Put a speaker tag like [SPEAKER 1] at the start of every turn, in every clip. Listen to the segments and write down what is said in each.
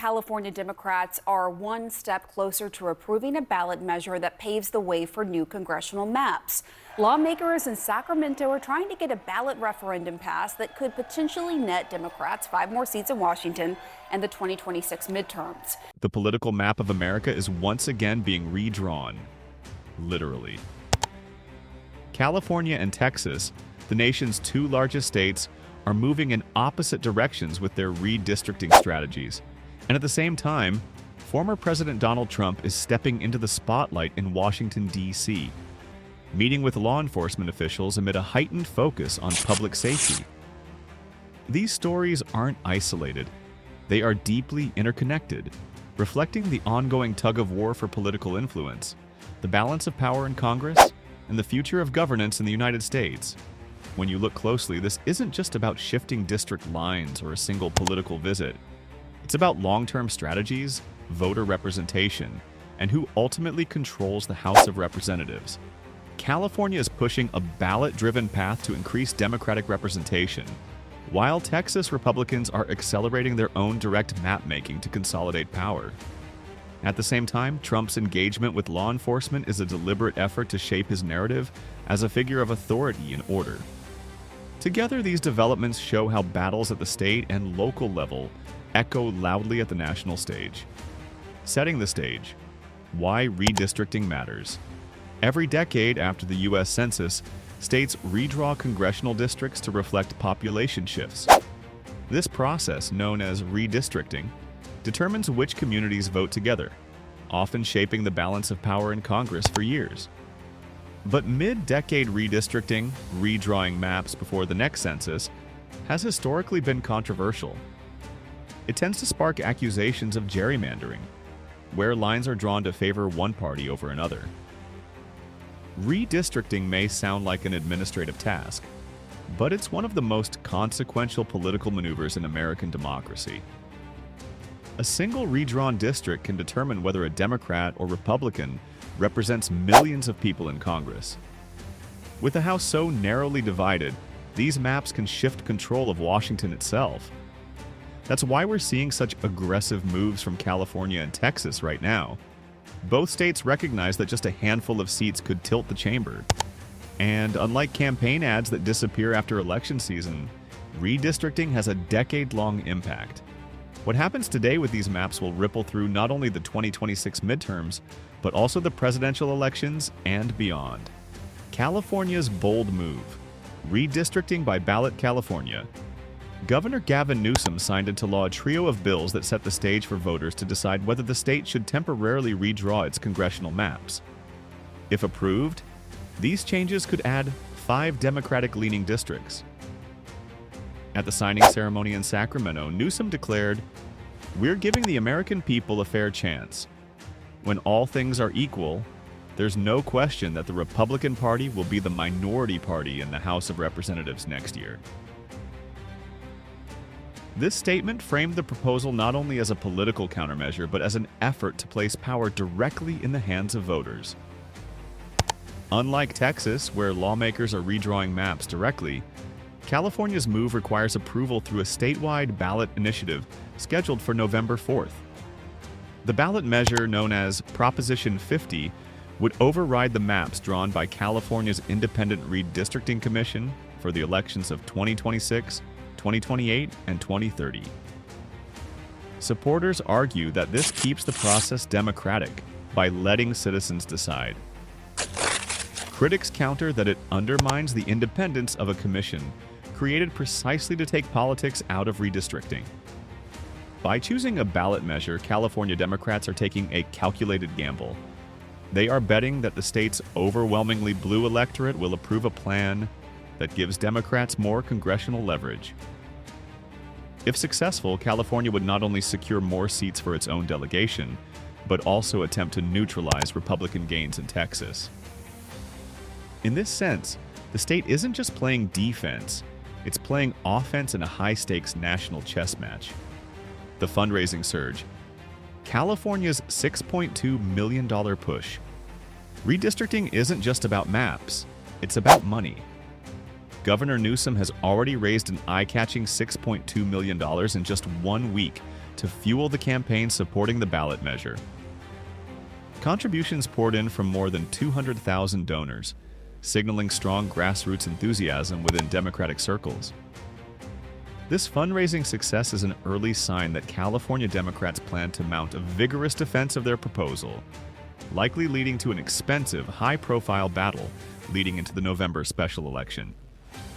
[SPEAKER 1] California Democrats are one step closer to approving a ballot measure that paves the way for new congressional maps. Lawmakers in Sacramento are trying to get a ballot referendum passed that could potentially net Democrats 5 more seats in Washington and the 2026 midterms.
[SPEAKER 2] The political map of America is once again being redrawn, literally. California and Texas, the nation's 2 largest states, are moving in opposite directions with their redistricting strategies. And at the same time, former President Donald Trump is stepping into the spotlight in Washington, D.C., meeting with law enforcement officials amid a heightened focus on public safety. These stories aren't isolated. They are deeply interconnected, reflecting the ongoing tug-of-war for political influence, the balance of power in Congress, and the future of governance in the United States. When you look closely, this isn't just about shifting district lines or a single political visit. It's about long-term strategies, voter representation, and who ultimately controls the House of Representatives. California is pushing a ballot-driven path to increase Democratic representation, while Texas Republicans are accelerating their own direct map-making to consolidate power. At the same time, Trump's engagement with law enforcement is a deliberate effort to shape his narrative as a figure of authority and order. Together, these developments show how battles at the state and local level echo loudly at the national stage. Setting the stage, why redistricting matters. Every decade after the U.S. Census, states redraw congressional districts to reflect population shifts. This process, known as redistricting, determines which communities vote together, often shaping the balance of power in Congress for years. But mid-decade redistricting, redrawing maps before the next census, has historically been controversial. It tends to spark accusations of gerrymandering, where lines are drawn to favor one party over another. Redistricting may sound like an administrative task, but it's one of the most consequential political maneuvers in American democracy. A single redrawn district can determine whether a Democrat or Republican represents millions of people in Congress. With the House so narrowly divided, these maps can shift control of Washington itself. That's why we're seeing such aggressive moves from California and Texas right now. Both states recognize that just a handful of seats could tilt the chamber. And unlike campaign ads that disappear after election season, redistricting has a decade-long impact. What happens today with these maps will ripple through not only the 2026 midterms, but also the presidential elections and beyond. California's bold move, redistricting by ballot California. Governor Gavin Newsom signed into law a trio of bills that set the stage for voters to decide whether the state should temporarily redraw its congressional maps. If approved, these changes could add 5 Democratic-leaning districts. At the signing ceremony in Sacramento, Newsom declared, "We're giving the American people a fair chance. When all things are equal, there's no question that the Republican Party will be the minority party in the House of Representatives next year." This statement framed the proposal not only as a political countermeasure, but as an effort to place power directly in the hands of voters. Unlike Texas, where lawmakers are redrawing maps directly, California's move requires approval through a statewide ballot initiative scheduled for November 4th. The ballot measure, known as Proposition 50, would override the maps drawn by California's Independent Redistricting Commission for the elections of 2026, 2028, and 2030. Supporters argue that this keeps the process democratic by letting citizens decide. Critics counter that it undermines the independence of a commission created precisely to take politics out of redistricting. By choosing a ballot measure, California Democrats are taking a calculated gamble. They are betting that the state's overwhelmingly blue electorate will approve a plan that gives Democrats more congressional leverage. If successful, California would not only secure more seats for its own delegation, but also attempt to neutralize Republican gains in Texas. In this sense, the state isn't just playing defense, it's playing offense in a high-stakes national chess match. The fundraising surge. California's $6.2 million push. Redistricting isn't just about maps, it's about money. Governor Newsom has already raised an eye-catching $6.2 million in just 1 week to fuel the campaign supporting the ballot measure. Contributions poured in from more than 200,000 donors, signaling strong grassroots enthusiasm within Democratic circles. This fundraising success is an early sign that California Democrats plan to mount a vigorous defense of their proposal, likely leading to an expensive, high-profile battle leading into the November special election.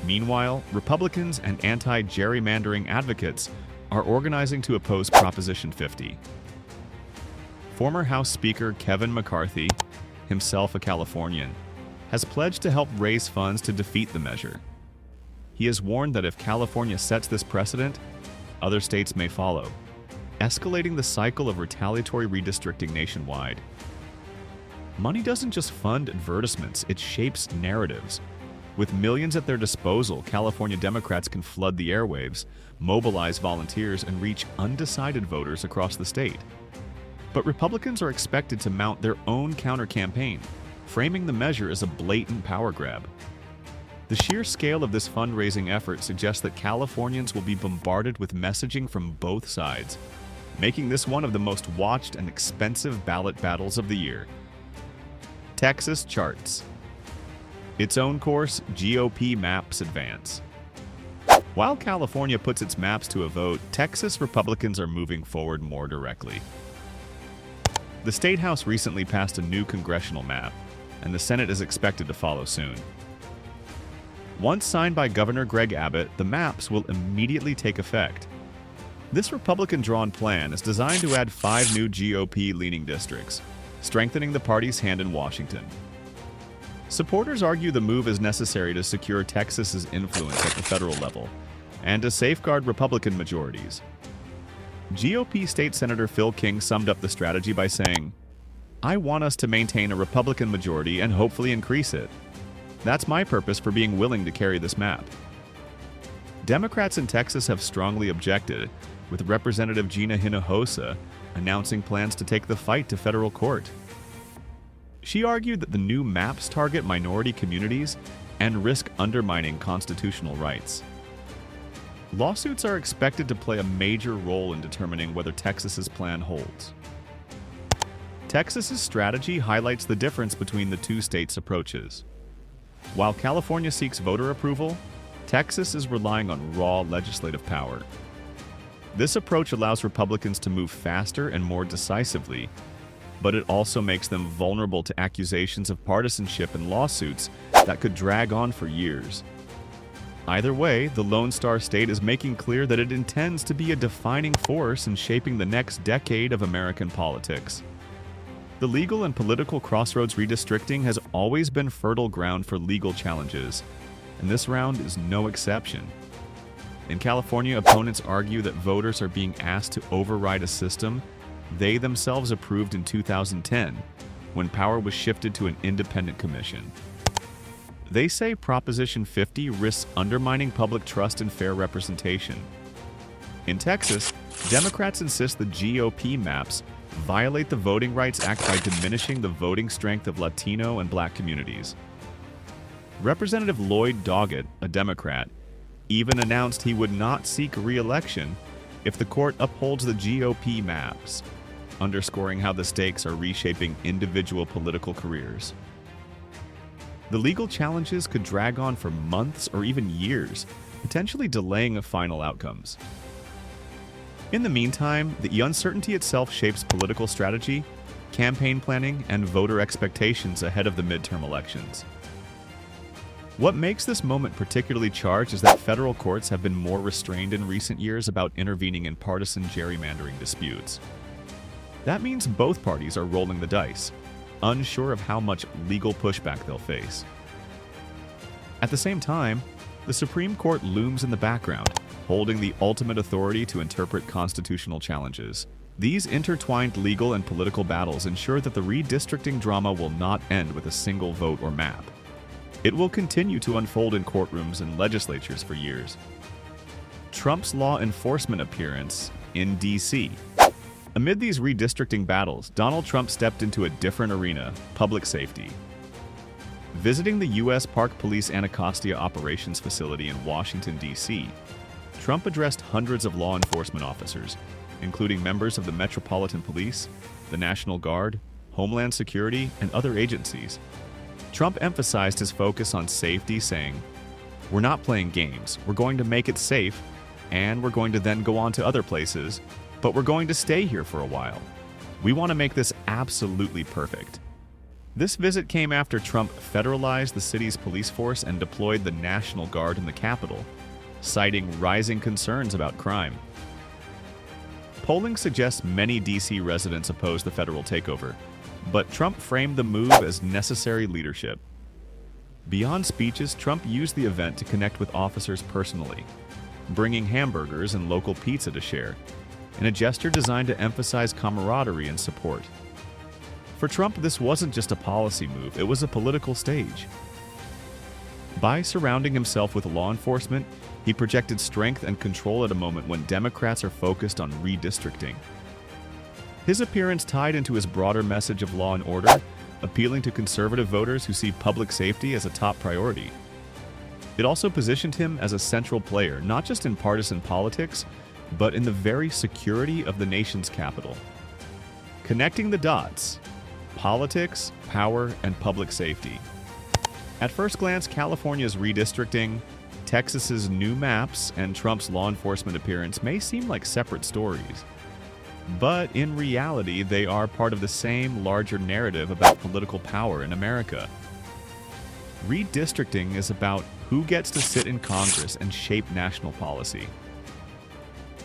[SPEAKER 2] Meanwhile, Republicans and anti-gerrymandering advocates are organizing to oppose Proposition 50. Former House Speaker Kevin McCarthy, himself a Californian, has pledged to help raise funds to defeat the measure. He has warned that if California sets this precedent, other states may follow, escalating the cycle of retaliatory redistricting nationwide. Money doesn't just fund advertisements, it shapes narratives. With millions at their disposal, California Democrats can flood the airwaves, mobilize volunteers, and reach undecided voters across the state. But Republicans are expected to mount their own counter-campaign, framing the measure as a blatant power grab. The sheer scale of this fundraising effort suggests that Californians will be bombarded with messaging from both sides, making this one of the most watched and expensive ballot battles of the year. Texas charts. Its own course, GOP maps advance. While California puts its maps to a vote, Texas Republicans are moving forward more directly. The State House recently passed a new congressional map, and the Senate is expected to follow soon. Once signed by Governor Greg Abbott, the maps will immediately take effect. This Republican-drawn plan is designed to add 5 new GOP-leaning districts, strengthening the party's hand in Washington. Supporters argue the move is necessary to secure Texas's influence at the federal level and to safeguard Republican majorities. GOP State Senator Phil King summed up the strategy by saying, "I want us to maintain a Republican majority and hopefully increase it. That's my purpose for being willing to carry this map." Democrats in Texas have strongly objected, with Representative Gina Hinojosa announcing plans to take the fight to federal court. She argued that the new maps target minority communities and risk undermining constitutional rights. Lawsuits are expected to play a major role in determining whether Texas's plan holds. Texas's strategy highlights the difference between the two states' approaches. While California seeks voter approval, Texas is relying on raw legislative power. This approach allows Republicans to move faster and more decisively, but it also makes them vulnerable to accusations of partisanship and lawsuits that could drag on for years. Either way, the Lone Star State is making clear that it intends to be a defining force in shaping the next decade of American politics. The legal and political crossroads redistricting has always been fertile ground for legal challenges, and this round is no exception. In California, opponents argue that voters are being asked to override a system they themselves approved in 2010, when power was shifted to an independent commission. They say Proposition 50 risks undermining public trust in fair representation. In Texas, Democrats insist the GOP maps violate the Voting Rights Act by diminishing the voting strength of Latino and Black communities. Representative Lloyd Doggett, a Democrat, even announced he would not seek re-election if the court upholds the GOP maps, underscoring how the stakes are reshaping individual political careers. The legal challenges could drag on for months or even years, potentially delaying final outcomes. In the meantime, the uncertainty itself shapes political strategy, campaign planning, and voter expectations ahead of the midterm elections. What makes this moment particularly charged is that federal courts have been more restrained in recent years about intervening in partisan gerrymandering disputes. That means both parties are rolling the dice, unsure of how much legal pushback they'll face. At the same time, the Supreme Court looms in the background, holding the ultimate authority to interpret constitutional challenges. These intertwined legal and political battles ensure that the redistricting drama will not end with a single vote or map. It will continue to unfold in courtrooms and legislatures for years. Trump's law enforcement appearance in D.C. Amid these redistricting battles, Donald Trump stepped into a different arena, public safety. Visiting the U.S. Park Police Anacostia Operations Facility in Washington, D.C., Trump addressed hundreds of law enforcement officers, including members of the Metropolitan Police, the National Guard, Homeland Security, and other agencies. Trump emphasized his focus on safety, saying, "We're not playing games. We're going to make it safe, and we're going to then go on to other places, but we're going to stay here for a while. We want to make this absolutely perfect." This visit came after Trump federalized the city's police force and deployed the National Guard in the Capitol, citing rising concerns about crime. Polling suggests many D.C. residents oppose the federal takeover, but Trump framed the move as necessary leadership. Beyond speeches, Trump used the event to connect with officers personally, bringing hamburgers and local pizza to share, in a gesture designed to emphasize camaraderie and support. For Trump, this wasn't just a policy move, it was a political stage. By surrounding himself with law enforcement, he projected strength and control at a moment when Democrats are focused on redistricting. His appearance tied into his broader message of law and order, appealing to conservative voters who see public safety as a top priority. It also positioned him as a central player, not just in partisan politics, but in the very security of the nation's capital. Connecting the dots: politics, power, and public safety. At first glance, California's redistricting, Texas's new maps, and Trump's law enforcement appearance may seem like separate stories. But in reality, they are part of the same larger narrative about political power in America. Redistricting is about who gets to sit in Congress and shape national policy.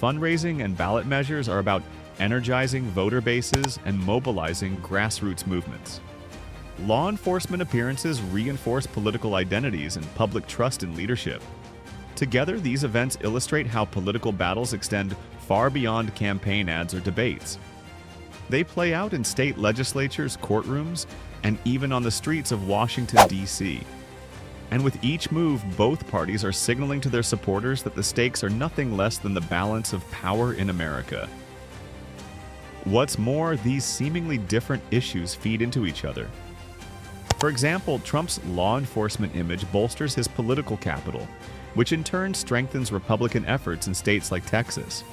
[SPEAKER 2] Fundraising and ballot measures are about energizing voter bases and mobilizing grassroots movements. Law enforcement appearances reinforce political identities and public trust in leadership. Together, these events illustrate how political battles extend far beyond campaign ads or debates. They play out in state legislatures, courtrooms, and even on the streets of Washington, D.C. And with each move, both parties are signaling to their supporters that the stakes are nothing less than the balance of power in America. What's more, these seemingly different issues feed into each other. For example, Trump's law enforcement image bolsters his political capital, which in turn strengthens Republican efforts in states like Texas.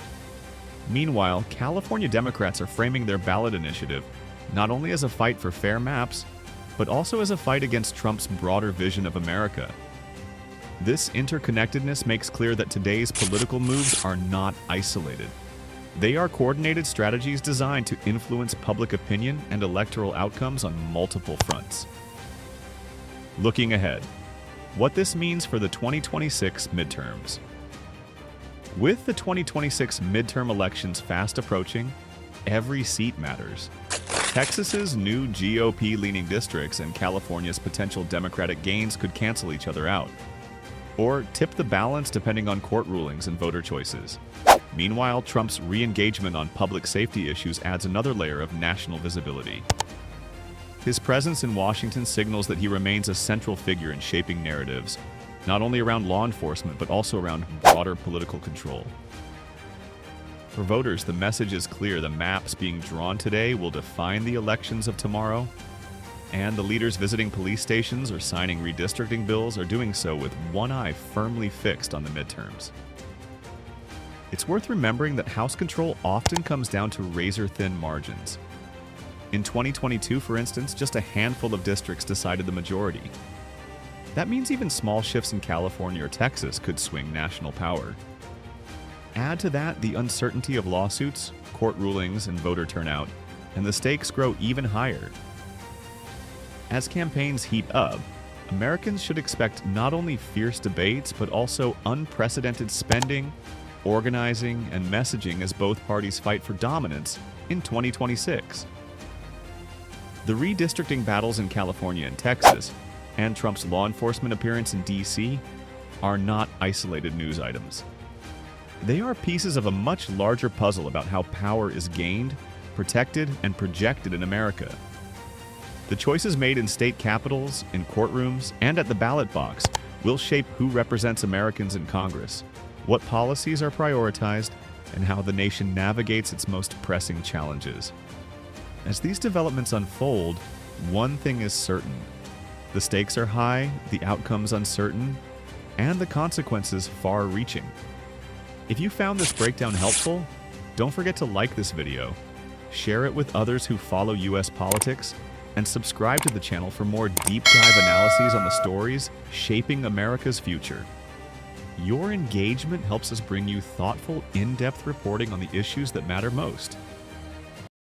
[SPEAKER 2] Meanwhile, California Democrats are framing their ballot initiative not only as a fight for fair maps, but also as a fight against Trump's broader vision of America. This interconnectedness makes clear that today's political moves are not isolated. They are coordinated strategies designed to influence public opinion and electoral outcomes on multiple fronts. Looking ahead, what this means for the 2026 midterms. With the 2026 midterm elections fast approaching, every seat matters. Texas's new GOP-leaning districts and California's potential Democratic gains could cancel each other out, or tip the balance depending on court rulings and voter choices. Meanwhile, Trump's re-engagement on public safety issues adds another layer of national visibility. His presence in Washington signals that he remains a central figure in shaping narratives, not only around law enforcement, but also around broader political control. For voters, the message is clear: the maps being drawn today will define the elections of tomorrow, and the leaders visiting police stations or signing redistricting bills are doing so with one eye firmly fixed on the midterms. It's worth remembering that House control often comes down to razor-thin margins. In 2022, for instance, just a handful of districts decided the majority. That means even small shifts in California or Texas could swing national power. Add to that the uncertainty of lawsuits, court rulings, and voter turnout, and the stakes grow even higher. As campaigns heat up, Americans should expect not only fierce debates, but also unprecedented spending, organizing, and messaging as both parties fight for dominance in 2026. The redistricting battles in California and Texas, and Trump's law enforcement appearance in D.C., are not isolated news items. They are pieces of a much larger puzzle about how power is gained, protected, and projected in America. The choices made in state capitals, in courtrooms, and at the ballot box will shape who represents Americans in Congress, what policies are prioritized, and how the nation navigates its most pressing challenges. As these developments unfold, one thing is certain: the stakes are high, the outcomes uncertain, and the consequences far-reaching. If you found this breakdown helpful, Don't forget to like this video, share it with others who follow U.S. politics, and subscribe to the channel for more deep dive analyses on the stories shaping America's future. Your engagement helps us bring you thoughtful, in-depth reporting on the issues that matter most.